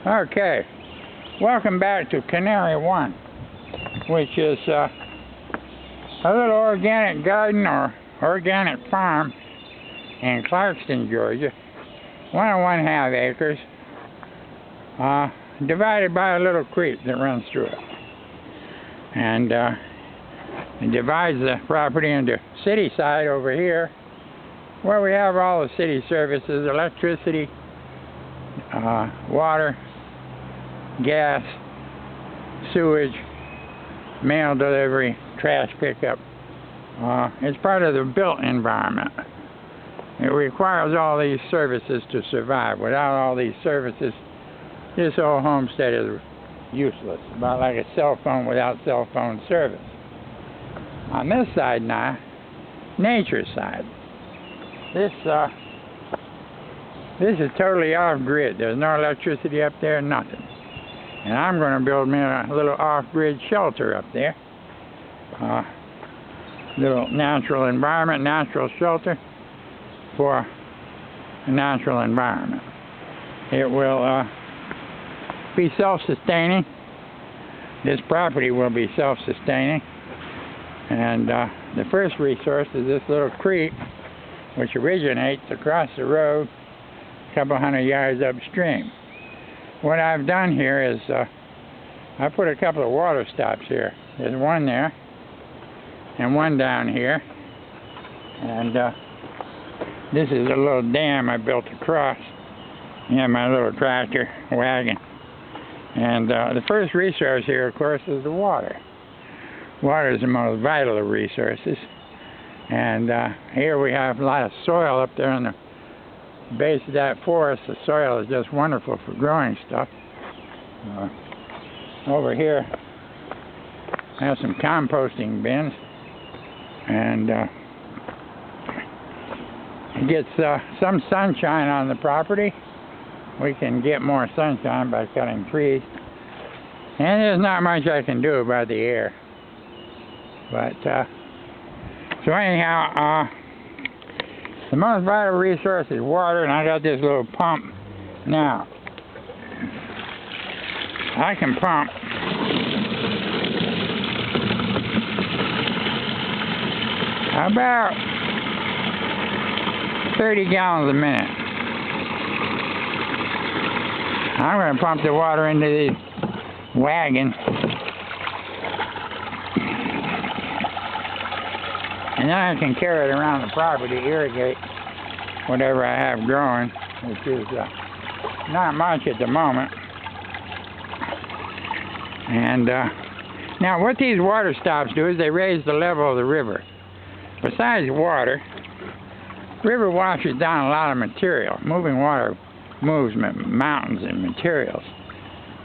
Okay, welcome back to Canary One, which is a little organic garden or organic farm in Clarkston, Georgia. 1.5 acres, divided by a little creek that runs through it. And it divides the property into city side over here, where we have all the city services: electricity, water, gas, sewage, mail delivery, trash pickup. It's part of the built environment. It requires all these services to survive. Without all these services, this old homestead is useless. About like a cell phone without cell phone service. On this side now, nature side. This is totally off-grid. There's no electricity up there, nothing. And I'm going to build me a little off-grid shelter up there. Little natural environment, natural shelter for a natural environment. It will be self-sustaining. This property will be self-sustaining. And the first resource is this little creek, which originates across the road a couple hundred yards upstream. What I've done here is I put a couple of water stops here. There's one there and one down here, and this is a little dam I built across. My little tractor wagon. And the first resource here, of course, is the water. Water is the most vital of resources. And here we have a lot of soil up there on the base of that forest. The soil is just wonderful for growing stuff. Over here, I have some composting bins, and it gets some sunshine on the property. We can get more sunshine by cutting trees, and there's not much I can do about the air. But so anyhow, the most vital resource is water, and I got this little pump. Now, I can pump about 30 gallons a minute. I'm going to pump the water into the wagon, and then I can carry it around the property to irrigate whatever I have growing, which is not much at the moment. And now what these water stops do is they raise the level of the river. Besides water, river washes down a lot of material. Moving water moves mountains and materials,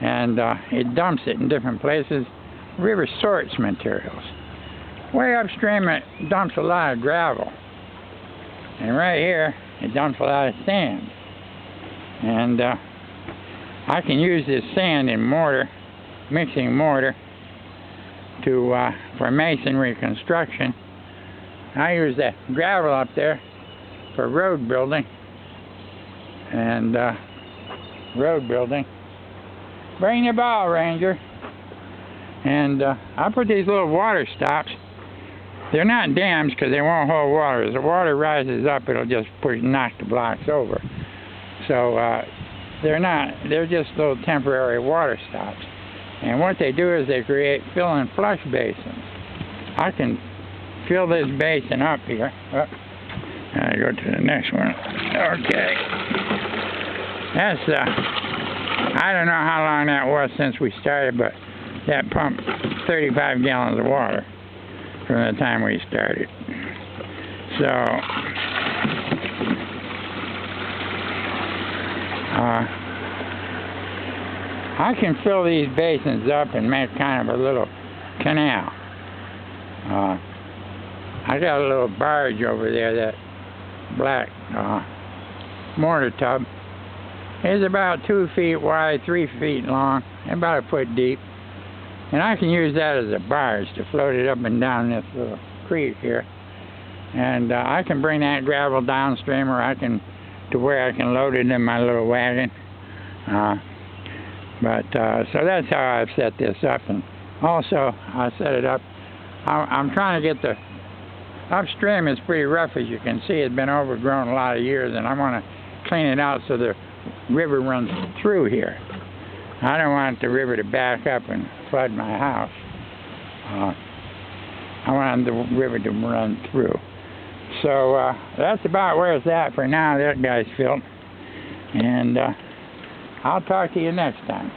and it dumps it in different places. River sorts materials. Way upstream, it dumps a lot of gravel, and right here it dumps a lot of sand. And I can use this sand in mortar, mixing mortar, to for masonry construction. I use that gravel up there for road building, and Bring the ball, Ranger. And I put these little water stops. They're not dams because they won't hold water. As the water rises up, it'll just knock the blocks over. So they're just little temporary water stops. And what they do is they create fill and flush basins. I can fill this basin up here. I go to the next one. Okay. That's I don't know how long that was since we started, but that pumped 35 gallons of water from the time we started. So I can fill these basins up and make kind of a little canal. I got a little barge over there, that black mortar tub. It's about 2 feet wide, 3 feet long, and about a foot deep. And I can use that as a barge to float it up and down this little creek here. And I can bring that gravel downstream, or I can to where I can load it in my little wagon. But, so that's how I've set this up. And also, I set it up, I'm trying to get the, upstream is pretty rough, as you can see. It's been overgrown a lot of years, and I want to clean it out so the river runs through here. I don't want the river to back up and flood my house. I want the river to run through. So that's about where it's at for now. That guy's filled. And I'll talk to you next time.